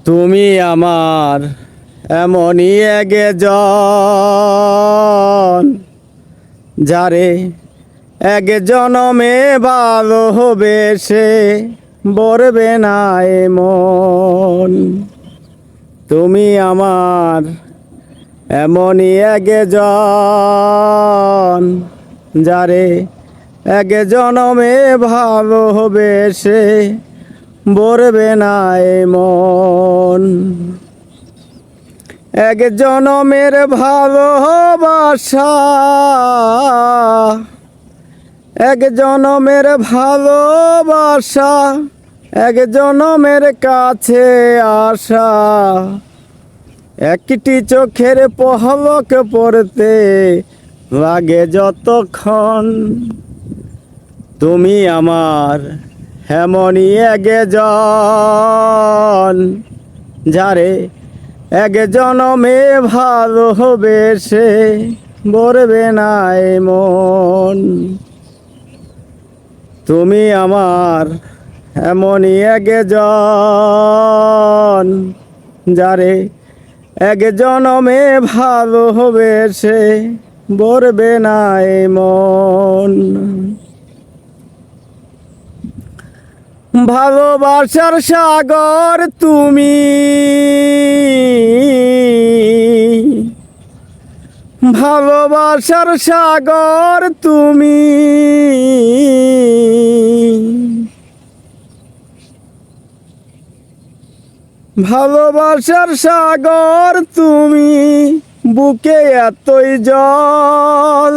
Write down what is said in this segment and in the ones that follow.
তুমি আমার এমনই একজন, যারে এক জনমে ভালোবেসে বরবে না এ মন। তুমি আমার এমনই একজন, যারে এক জনমে ভালোবেসে বরবে না এ মন। এক জনমের ভালোবাসা, এক জনমের ভালোবাসা, এক জনমের কাছে আসা, একটি চোখের পলক পড়তে লাগে যতক্ষণ। তুমি আমার এমনই একজন, যারে এক জনমে ভালোবেসে বরবে না এ মন। তুমি আমার এমনই একজন, যারে এক জনমে ভালোবেসে বরবে না এ মন। ভালোবাসার সাগর তুমি, ভালোবাসার সাগর তুমি, ভালোবাসার সাগর তুমি, বুকে এতই জল,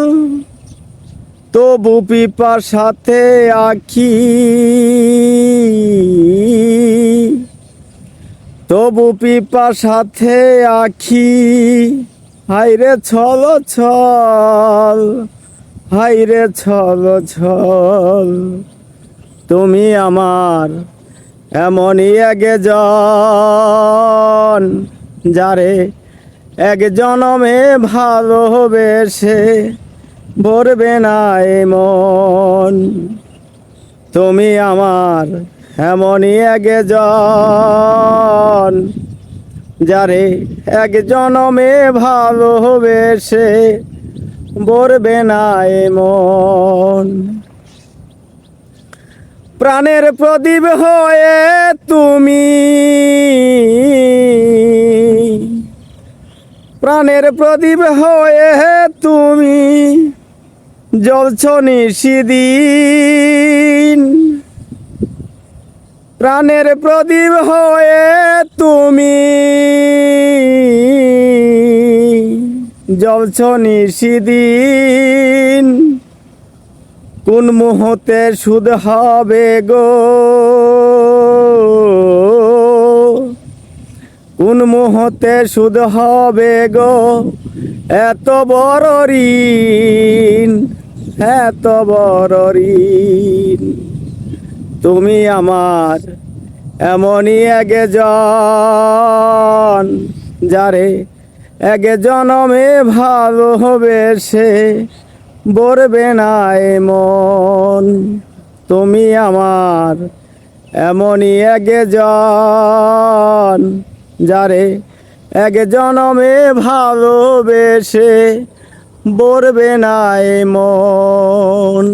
তবু পিপাসাতে আঁখি, তবু পিপাসাতে আঁখি, হায়রে ছল ছল, হায়রে ছল ছল। তুমি আমার এমনই একজন, যারে এক জনমে ভালোবেসে বরবে না এ মন। তুমি আমার এমনই একজন, যারে এক জনমে ভালোবেসে বরবে না এ মন। প্রাণের প্রদীপ হয়ে তুমি, প্রাণের প্রদীপ হয়ে তুমি জ্বলছ নিশিদিন। প্রাণের প্রদীপ হয়ে তুমি জ্বলছ নিশিদিন। কোন মুহূর্তে শুধ হবে গো, কোন মুহূর্তে শুধ হবে গো এত বড় ঋণ, এত বড় ঋণ। তুমি আমার এমনই একজন, যারে এক জনমে ভালোবেসে বরবে না এ মন। তুমি আমার এমনই একজন, যারে এক জনমে ভালোবেসে বরবে না এ মন।